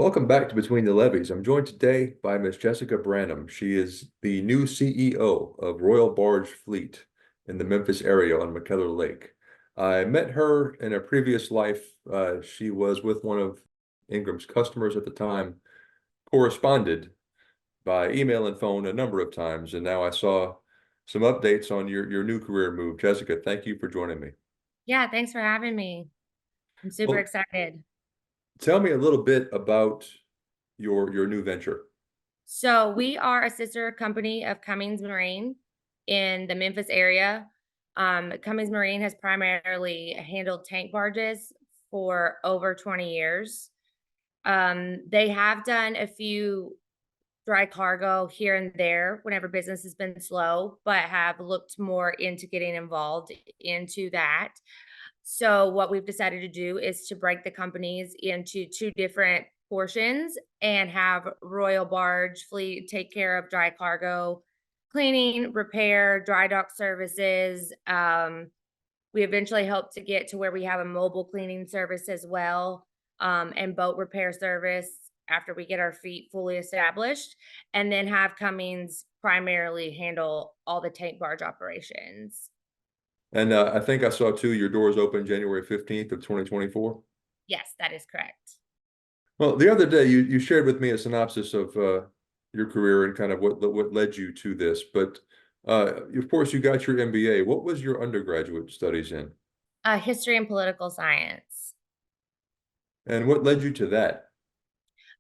Welcome back to Between the Levees. I'm joined today by Miss Jessica Branham. She is the new CEO of Royal Barge Fleet in the Memphis area on McKellar Lake. I met her in a previous life. She was with one of Ingram's customers at the time, corresponded by email and phone a number of times, and now I saw some updates on your new career move. Jessica, thank you for joining me. Yeah, thanks for having me. I'm super Well, excited. tell me a little bit about your new venture. So we are a sister company of Cummings Marine in the Memphis area. Cummings Marine has primarily handled tank barges for over 20 years. They have done a few dry cargo here and there whenever business has been slow, but have looked more into getting involved into that. So what we've decided to do is to break the companies into two different portions and have Royal Barge Fleet take care of dry cargo, cleaning, repair, dry dock services. We eventually hope to get to where we have a mobile cleaning service as well, and boat repair service after we get our feet fully established, and then have Cummings primarily handle all the tank barge operations. And I think I saw too, your doors open January 15th of 2024. Yes, that is correct. Well, the other day you shared with me a synopsis of your career and kind of what led you to this. But of course, you got your MBA. What was your undergraduate studies in? History and political science. And what led you to that?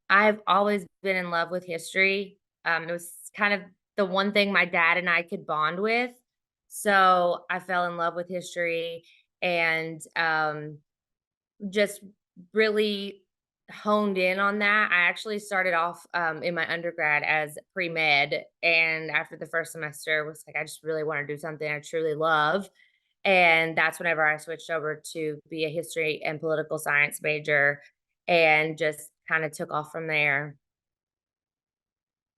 I've always been in love with history. It was kind of the one thing my dad and I could bond with. So I fell in love with history and just really honed in on that. I actually started off in my undergrad as pre-med, and after the first semester was like, I just really want to do something I truly love. And that's whenever I switched over to be a history and political science major and just kind of took off from there.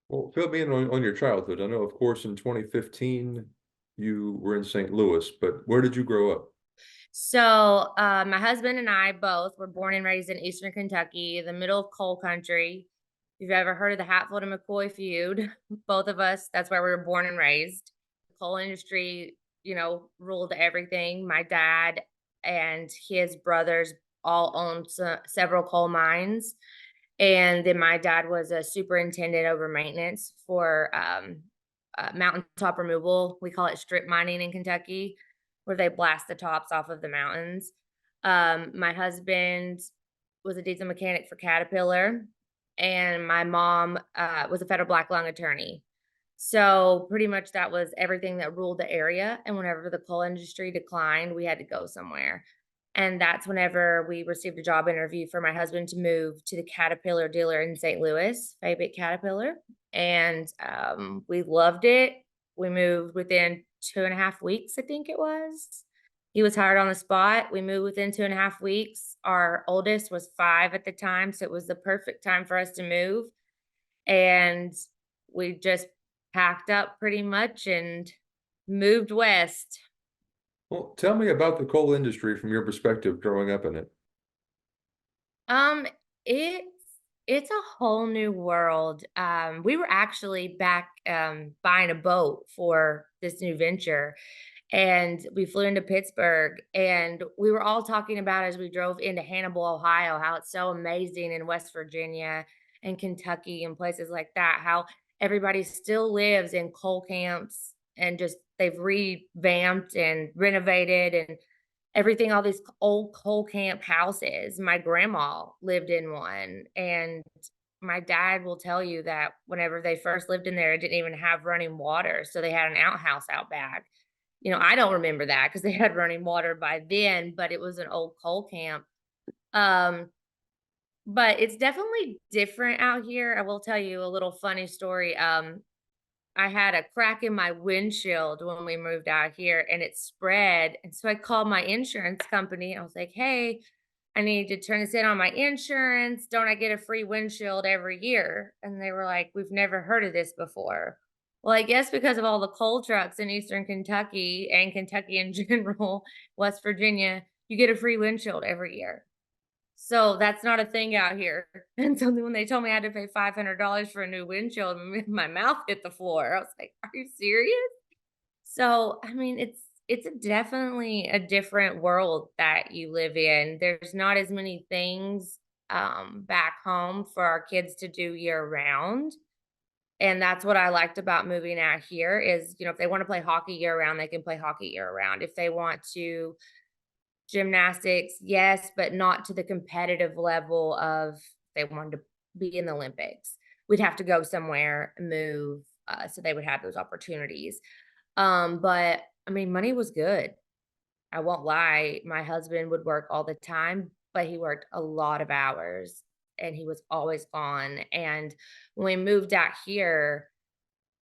Well, fill me in on your childhood. I know, of course, in 2015 you were in St. Louis, but where did you grow up? So, my husband and I both were born and raised in Eastern Kentucky, the middle of coal country. If you've ever heard of the Hatfield and McCoy feud, both of us, that's where we were born and raised. The coal industry, ruled everything. My dad and his brothers all owned several coal mines. And then my dad was a superintendent over maintenance for mountaintop removal. We call it strip mining in Kentucky, where they blast the tops off of the mountains. My husband was a diesel mechanic for Caterpillar, and my mom was a federal black lung attorney. So pretty much that was everything that ruled the area. And whenever the coal industry declined, we had to go somewhere. And that's whenever we received a job interview for my husband to move to the Caterpillar dealer in St. Louis, Faybic Caterpillar. And we loved it. We moved within 2.5 weeks, I think it was. He was hired on the spot. We moved within 2.5 weeks. Our oldest was 5 at the time, so it was the perfect time for us to move. And we just packed up pretty much and moved west. Well, tell me about the coal industry from your perspective growing up in it. Um, it's it's a whole new world. We were actually back buying a boat for this new venture, and we flew into Pittsburgh, and we were all talking about as we drove into Hannibal, Ohio, how it's so amazing in West Virginia and Kentucky and places like that, how everybody still lives in coal camps and just they've revamped and renovated and everything, all these old coal camp houses. My grandma lived in one, and my dad will tell you that whenever they first lived in there, it didn't even have running water, so they had an outhouse out back. I don't remember that because they had running water by then, but it was an old coal camp. Um, but it's definitely different out here. I will tell you a little funny story. I had a crack in my windshield when we moved out here and it spread. And so I called my insurance company. I was like, hey, I need to turn this in on my insurance. Don't I get a free windshield every year? And they were like, we've never heard of this before. Well, I guess because of all the coal trucks in Eastern Kentucky and Kentucky in general, West Virginia, you get a free windshield every year. So that's not a thing out here. And so then when they told me I had to pay $500 for a new windshield, my mouth hit the floor. I was like, "Are you serious?" So, I mean, it's definitely a different world that you live in. There's not as many things back home for our kids to do year round. And that's what I liked about moving out here is, if they want to play hockey year round, they can play hockey year round. If they want to gymnastics, yes, but not to the competitive level of they wanted to be in the Olympics. We'd have to go somewhere, move, so they would have those opportunities. But I mean, money was good. I won't lie. My husband would work all the time, but he worked a lot of hours and he was always gone. And when we moved out here,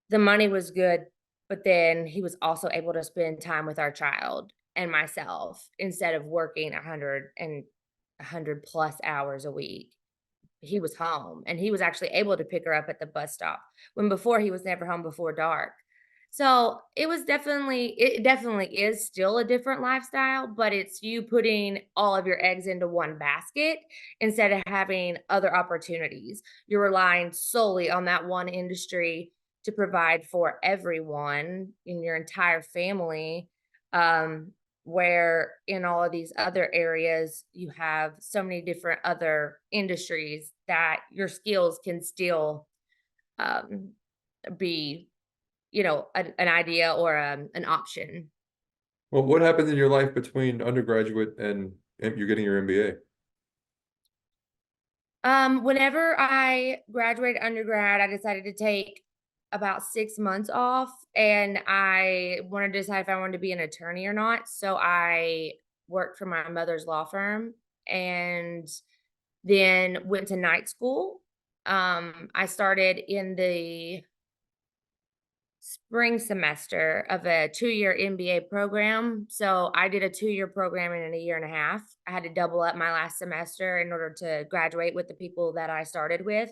the money was good, but then he was also able to spend time with our child and myself instead of working 100 plus hours a week. He was home and he was actually able to pick her up at the bus stop when before he was never home before dark. So it definitely is still a different lifestyle, but it's you putting all of your eggs into one basket instead of having other opportunities. You're relying solely on that one industry to provide for everyone in your entire family. Um, where in all of these other areas you have so many different other industries that your skills can still um, be an idea or an option. Well, what happened in your life between undergraduate and you're getting your MBA? Whenever I graduated undergrad, I decided to take about 6 months off, and I wanted to decide if I wanted to be an attorney or not. So I worked for my mother's law firm, and then went to night school. I started in the spring semester of a 2-year MBA program. So I did a 2-year program in a year and a half. I had to double up my last semester in order to graduate with the people that I started with.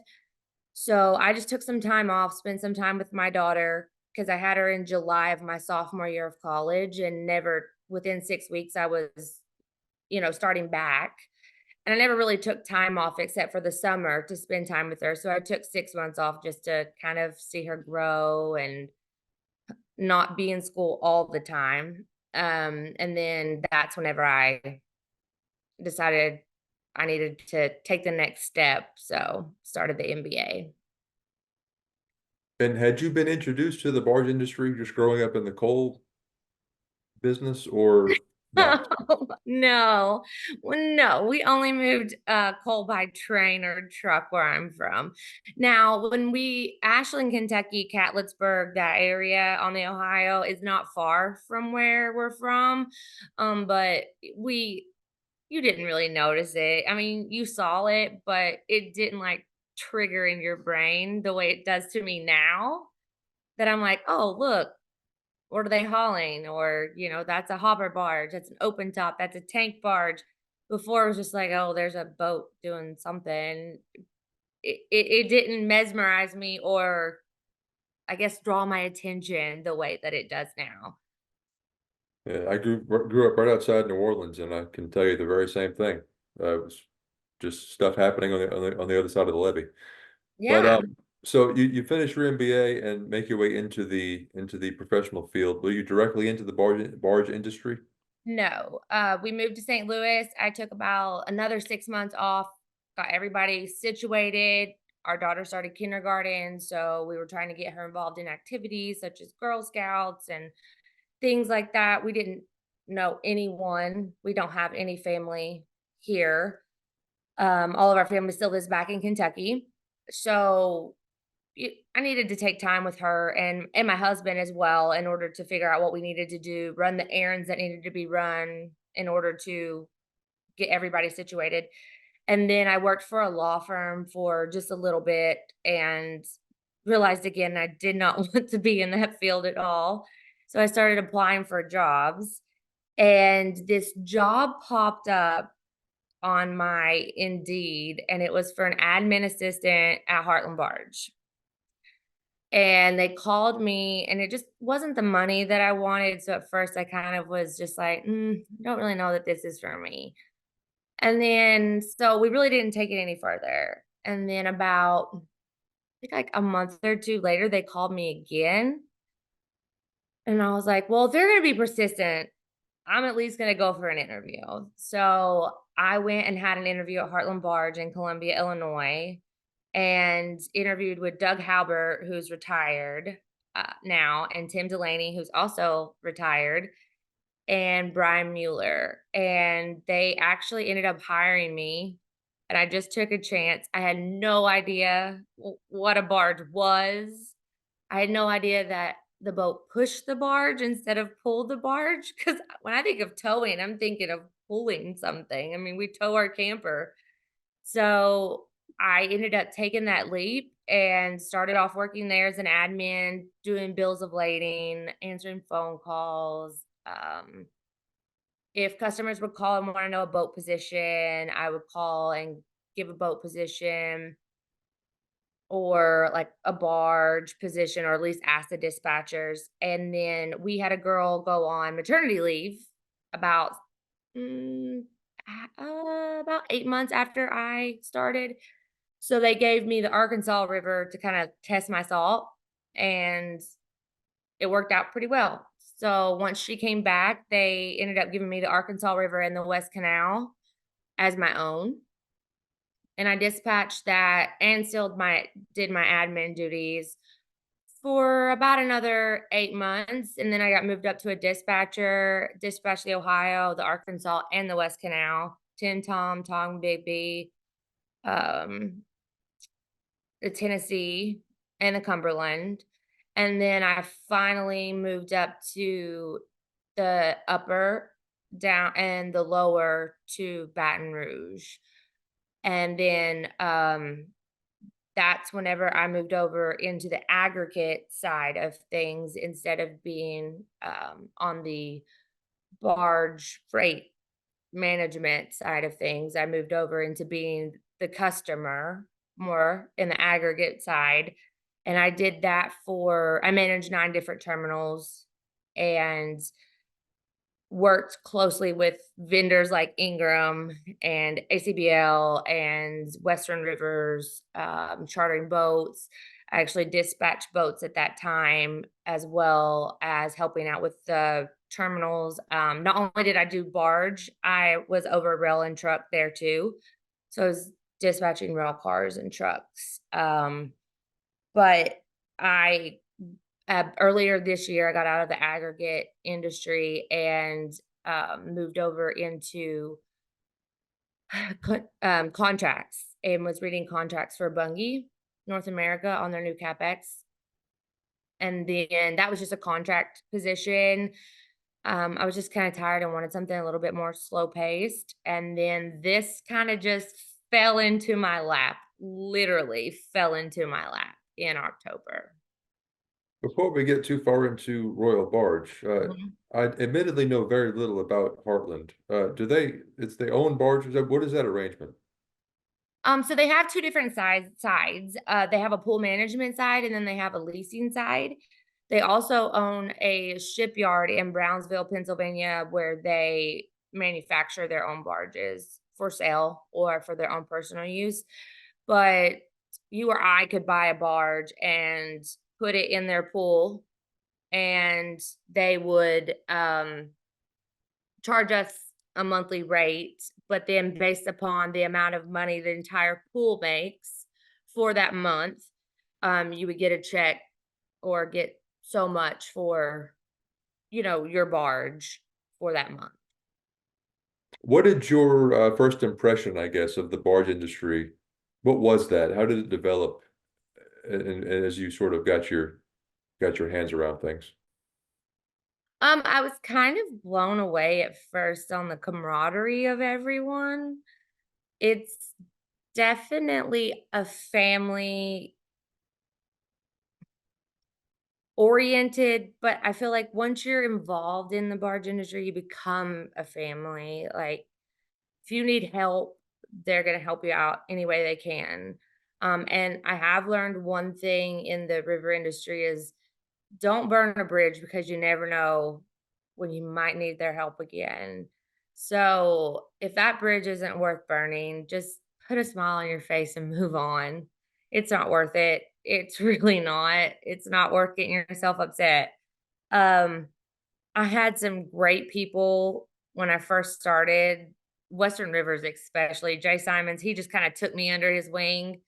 So I just took some time off, spent some time with my daughter because I had her in July of my sophomore year of college and never within 6 weeks I was, starting back. And I never really took time off except for the summer to spend time with her. So I took 6 months off just to kind of see her grow and not be in school all the time. And then that's whenever I decided I needed to take the next step. So started the MBA. And had you been introduced to the barge industry just growing up in the coal business or not? No. Well, no, we only moved, coal by train or truck where I'm from. Now, when we Ashland, Kentucky, Catlettsburg, that area on the Ohio is not far from where we're from, but we you didn't really notice it. I mean, you saw it, but it didn't, like, trigger in your brain the way it does to me now that I'm like, "Oh, look, what are they hauling?" Or, "That's a hopper barge, that's an open top, that's a tank barge." Before, it was just like, "Oh, there's a boat doing something." It didn't mesmerize me or, I guess, draw my attention the way that it does now. Yeah, I grew up right outside New Orleans, and I can tell you the very same thing. It was just stuff happening on the other side of the levee. But Yeah. so you finish your MBA and make your way into the professional field. Were you directly into the barge industry? No, we moved to St. Louis. I took about another 6 months off, got everybody situated. Our daughter started kindergarten, so we were trying to get her involved in activities such as Girl Scouts and things like that. We didn't know anyone. We don't have any family here. All of our family still lives back in Kentucky. So I needed to take time with her and my husband as well in order to figure out what we needed to do, run the errands that needed to be run in order to get everybody situated. And then I worked for a law firm for just a little bit and realized again I did not want to be in that field at all. So I started applying for jobs and this job popped up on my Indeed and it was for an admin assistant at Heartland Barge. And they called me, and it just wasn't the money that I wanted, so at first I kind of was just like, "Don't really know that this is for me." And then so we really didn't take it any further. And then about I think like a month or 2 later, they called me again. And I was like, well, if they're gonna be persistent, I'm at least gonna go for an interview. So I went and had an interview at Heartland Barge in Columbia, Illinois, and interviewed with Doug Halbert, who's retired now, and Tim Delaney, who's also retired, and Brian Mueller. And they actually ended up hiring me. And I just took a chance. I had no idea what a barge was. I had no idea that the boat pushed the barge instead of pulled the barge. Because when I think of towing, I'm thinking of pulling something. I mean, we tow our camper. So I ended up taking that leap and started off working there as an admin, doing bills of lading, answering phone calls. If customers would call and want to know a boat position, I would call and give a boat position or like a barge position, or at least ask the dispatchers. And then we had a girl go on maternity leave about mm, about 8 months after I started. So they gave me the Arkansas River to kind of test my salt, and it worked out pretty well. So once she came back, they ended up giving me the Arkansas River and the West Canal as my own. And I dispatched that and still did my admin duties for about another 8 months. And then I got moved up to a dispatcher, dispatched the Ohio, the Arkansas, and the West Canal, Tin Tom, Tong, Big B, um, the Tennessee, and the Cumberland. And then I finally moved up to the upper down and the lower to Baton Rouge. And then that's whenever I moved over into the aggregate side of things instead of being on the barge freight management side of things. I moved over into being the customer more in the aggregate side. And I did that I managed 9 different terminals and worked closely with vendors like Ingram and ACBL and Western Rivers, chartering boats. I actually dispatched boats at that time, as well as helping out with the terminals. Not only did I do barge, I was over rail and truck there too. So I was dispatching rail cars and trucks. But I earlier this year, I got out of the aggregate industry and moved over into contracts, and was reading contracts for Bungie North America on their new CapEx. And then that was just a contract position. I was just kind of tired and wanted something a little bit more slow paced. And then this kind of just fell into my lap, literally fell into my lap in October. Before we get too far into Royal Barge, Mhm. I admittedly know very little about Heartland. It's their own barges? What is that arrangement? So they have 2 different sides. They have a pool management side, and then they have a leasing side. They also own a shipyard in Brownsville, Pennsylvania, where they manufacture their own barges for sale or for their own personal use. But you or I could buy a barge and put it in their pool, and they would charge us a monthly rate, but then based upon the amount of money the entire pool makes for that month, you would get a check or get so much for, your barge for that month. What did your first impression, I guess, of the barge industry? What was that? How did it develop? And as you sort of got your hands around things. I was kind of blown away at first on the camaraderie of everyone. It's definitely a family oriented, but I feel like once you're involved in the barge industry, you become a family. Like, if you need help, they're gonna help you out any way they can. And I have learned one thing in the river industry is don't burn a bridge because you never know when you might need their help again. So if that bridge isn't worth burning, just put a smile on your face and move on. It's not worth it. It's really not. It's not worth getting yourself upset. Um, I had some great people when I first started, Western Rivers especially. Jay Simons, he just kind of took me under his wing.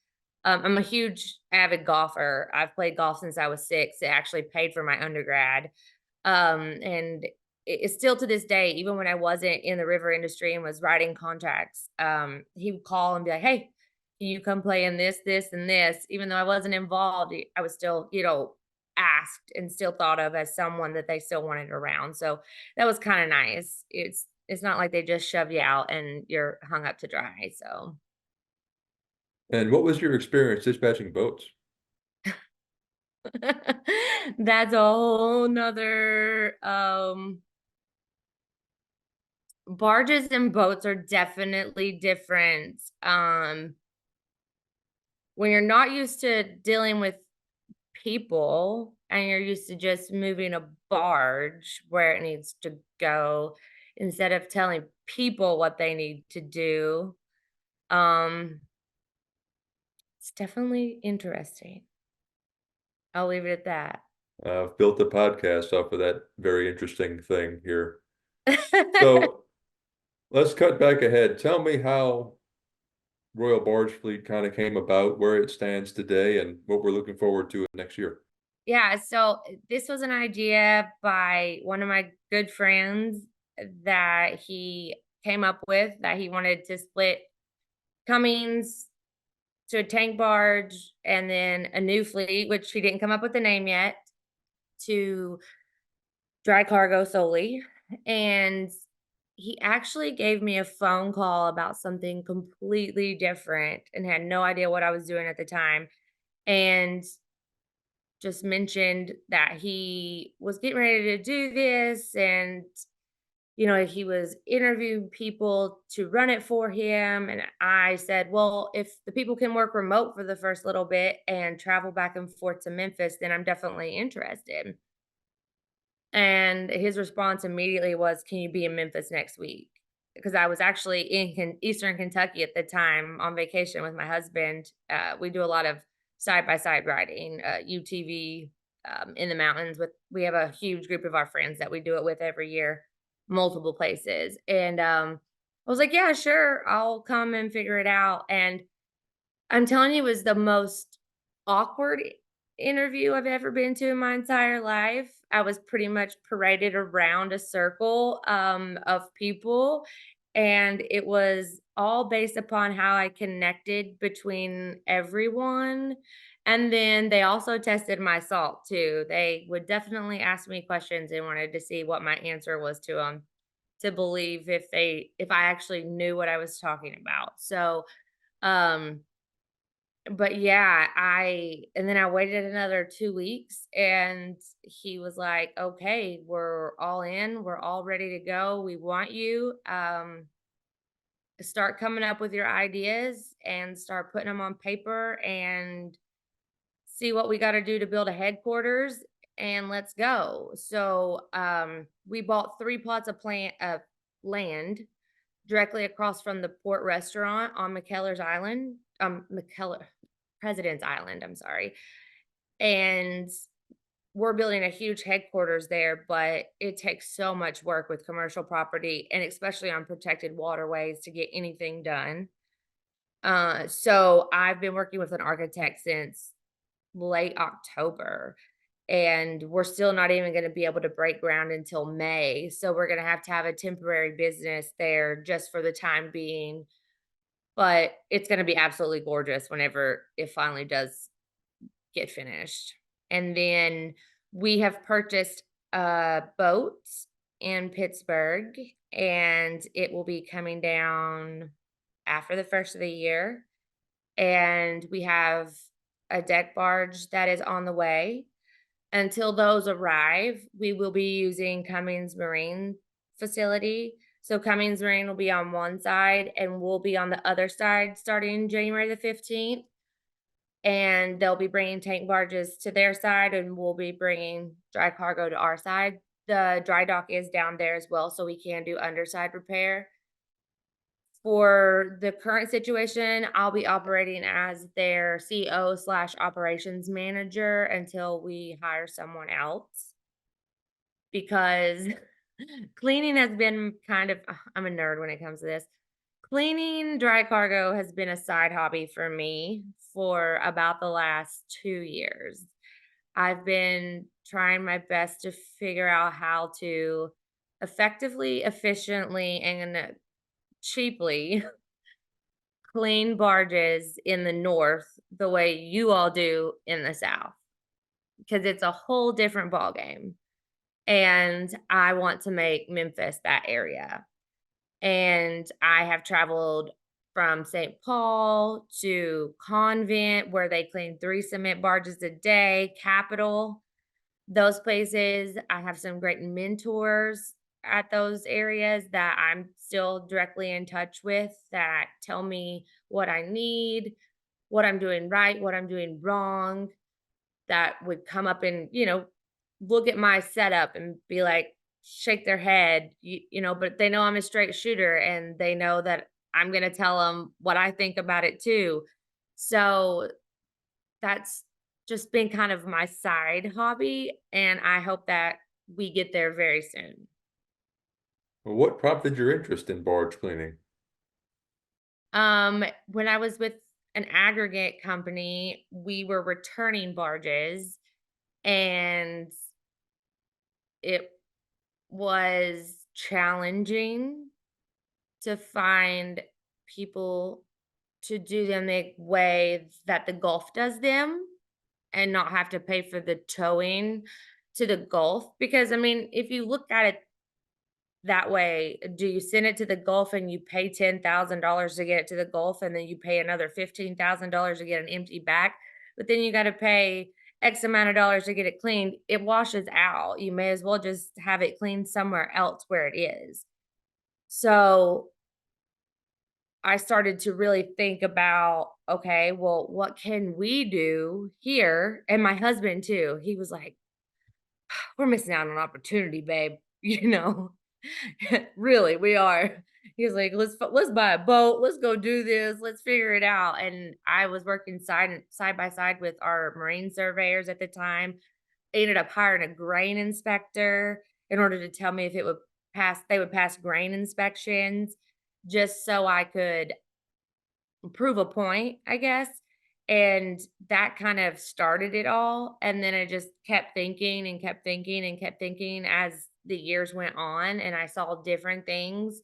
I'm a huge avid golfer. I've played golf since I was 6. It actually paid for my undergrad. And it's still to this day, even when I wasn't in the river industry and was writing contracts, he would call and be like, "Hey, can you come play in this, this, and this?" Even though I wasn't involved, I was still, asked and still thought of as someone that they still wanted around. So that was kind of nice. It's not like they just shove you out and you're hung up to dry. So And what was your experience dispatching boats? that's a whole nother barges and boats are definitely different. When you're not used to dealing with people and you're used to just moving a barge where it needs to go instead of telling people what they need to do, um, it's definitely interesting. I'll leave it at I've built a podcast off of that very interesting thing here. that. So let's cut back ahead. Tell me how Royal Barge Fleet kind of came about, where it stands today, and what we're looking forward to next year. Yeah, so this was an idea by one of my good friends that he came up with, that he wanted to split Cummings to a tank barge and then a new fleet, which he didn't come up with the name yet, to dry cargo solely. And he actually gave me a phone call about something completely different and had no idea what I was doing at the time. And just mentioned that he was getting ready to do this and he was interviewing people to run it for him. And I said, well, if the people can work remote for the first little bit and travel back and forth to Memphis, then I'm definitely interested. And his response immediately was, "Can you be in Memphis next week?" Because I was actually in Eastern Kentucky at the time on vacation with my husband. We do a lot of side by side riding, UTV, in the mountains. We have a huge group of our friends that we do it with every year, multiple places. And I was like, "Yeah, sure, I'll come and figure it out." And I'm telling you, it was the most awkward interview I've ever been to in my entire life. I was pretty much paraded around a circle, of people, and it was all based upon how I connected between everyone, and then they also tested my salt too. They would definitely ask me questions and wanted to see what my answer was to them, to believe if I actually knew what I was talking about. So, um but yeah, I and then I waited another 2 weeks and he was like, "Okay, we're all in. We're all ready to go. We want you. Start coming up with your ideas and start putting them on paper and see what we got to do to build a headquarters and let's go." So, we bought 3 plots of plant of land directly across from the port restaurant on McKellar's Island, McKellar President's Island, I'm sorry. And we're building a huge headquarters there, but it takes so much work with commercial property and especially on protected waterways to get anything done. So I've been working with an architect since late October, and we're still not even going to be able to break ground until May. So we're going to have a temporary business there just for the time being, but it's going to be absolutely gorgeous whenever it finally does get finished. And then we have purchased a boat in Pittsburgh, and it will be coming down after the first of the year. And we have a deck barge that is on the way. Until those arrive, we will be using Cummings Marine facility. So Cummings Marine will be on one side and we'll be on the other side starting January the 15th. And they'll be bringing tank barges to their side and we'll be bringing dry cargo to our side. The dry dock is down there as well, so we can do underside repair. For the current situation, I'll be operating as their CO slash operations manager until we hire someone else because cleaning has been kind of, I'm a nerd when it comes to this. Cleaning dry cargo has been a side hobby for me for about the last 2 years. I've been trying my best to figure out how to effectively, efficiently, and cheaply clean barges in the North the way you all do in the South, because it's a whole different ballgame. And I want to make Memphis that area. And I have traveled from St. Paul to Convent, where they clean 3 cement barges a day, Capital. Those places, I have some great mentors at those areas that I'm still directly in touch with that tell me what I need, what I'm doing right, what I'm doing wrong, that would come up and, look at my setup and be like, shake their head, but they know I'm a straight shooter and they know that I'm going to tell them what I think about it too. So that's just been kind of my side hobby, and I hope that we get there very soon. Well, what prompted your interest in barge cleaning? When I was with an aggregate company, we were returning barges, and it was challenging to find people to do them the way that the Gulf does them and not have to pay for the towing to the Gulf. Because, I mean, if you look at it that way, do you send it to the Gulf and you pay $10,000 to get it to the Gulf and then you pay another $15,000 to get an empty back, but then you got to pay X amount of dollars to get it cleaned? It washes out. You may as well just have it cleaned somewhere else where it is. So I started to really think about, okay, well, what can we do here? And my husband too. He was like, we're missing out on an opportunity, babe. Really, we are. He's like, let's buy a boat. Let's go do this. Let's figure it out. And I was working side by side with our marine surveyors at the time. Ended up hiring a grain inspector in order to tell me if it would pass. They would pass grain inspections, just so I could prove a point, I guess. And that kind of started it all. And then I just kept thinking and kept thinking and kept thinking as the years went on. And I saw different things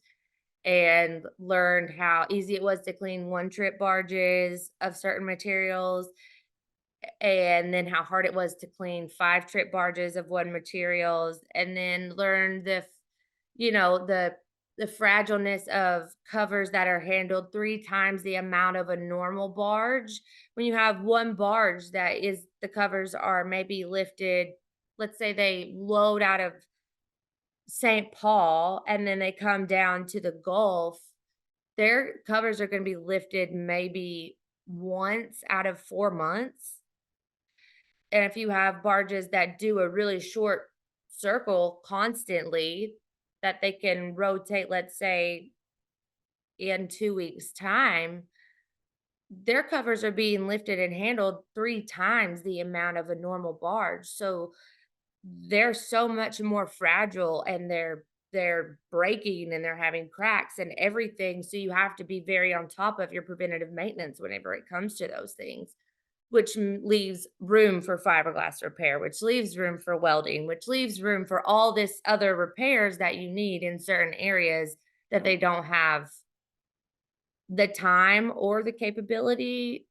and learned how easy it was to clean one trip barges of certain materials, and then how hard it was to clean 5 trip barges of one materials, and then learn the fragileness of covers that are handled 3 times the amount of a normal barge. When you have one barge that is the covers are maybe lifted, let's say they load out of St. Paul and then they come down to the Gulf, their covers are gonna be lifted maybe once out of 4 months. And if you have barges that do a really short circle constantly, that they can rotate, let's say, in 2 weeks' time, their covers are being lifted and handled 3 times the amount of a normal barge. So they're so much more fragile and they're breaking and they're having cracks and everything. So you have to be very on top of your preventative maintenance whenever it comes to those things, which leaves room for fiberglass repair, which leaves room for welding, which leaves room for all this other repairs that you need in certain areas that they don't have the time or the capability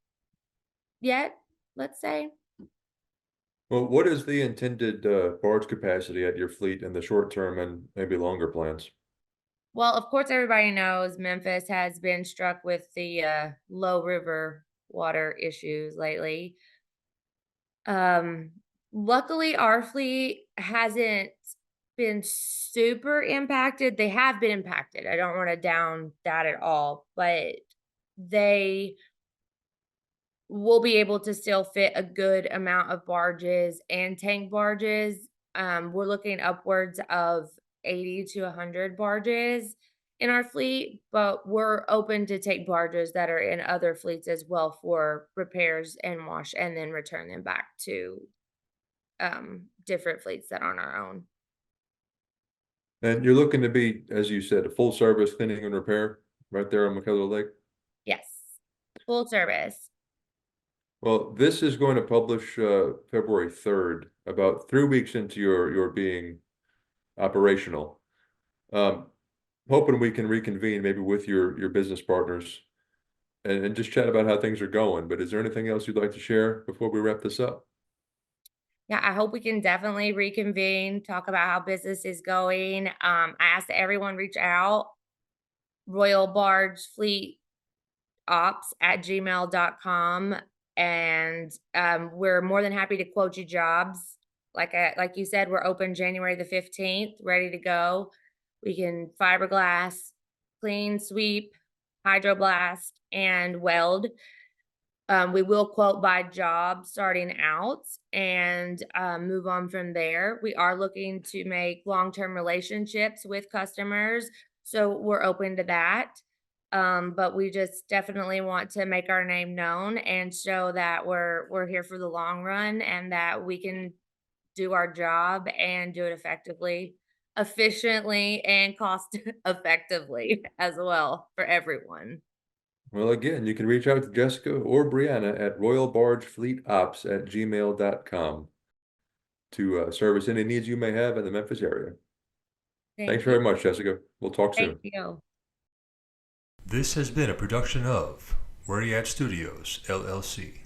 yet, let's say. Well, what is the intended barge capacity at your fleet in the short term and maybe longer plans? Well, of course, everybody knows Memphis has been struck with the low river water issues lately. Um, Luckily, our fleet hasn't been super impacted. They have been impacted. I don't want to down that at all, but they will be able to still fit a good amount of barges and tank barges. We're looking upwards of 80 to 100 barges in our fleet, but we're open to take barges that are in other fleets as well for repairs and wash and then return them back to different fleets that aren't our own. And you're looking to be, as you said, a full service cleaning and repair right there on McKellar Lake? Yes. Full service. Well, this is going to publish February 3rd, about 3 weeks into your being operational. Um, Hoping we can reconvene maybe with your business partners and just chat about how things are going. But is there anything else you'd like to share before we wrap this up? Yeah, I hope we can definitely reconvene, talk about how business is going. I asked everyone reach out, Royal Barge Fleet Ops at gmail.com. And we're more than happy to quote you jobs. Like you said, we're open January the 15th, ready to go. We can fiberglass, clean, sweep, hydroblast, and weld. We will quote by job starting out and move on from there. We are looking to make long-term relationships with customers, so we're open to that. But we just definitely want to make our name known and show that we're here for the long run and that we can do our job and do it effectively, efficiently, and cost effectively as well for everyone. Well, again, you can reach out to Jessica or Brianna at royalbargefleetops@gmail.com to service any needs you may have in the Memphis area. Thanks Thank you. very much, Jessica. We'll talk Thank soon. you. This has been a production of Where You At Studios, LLC.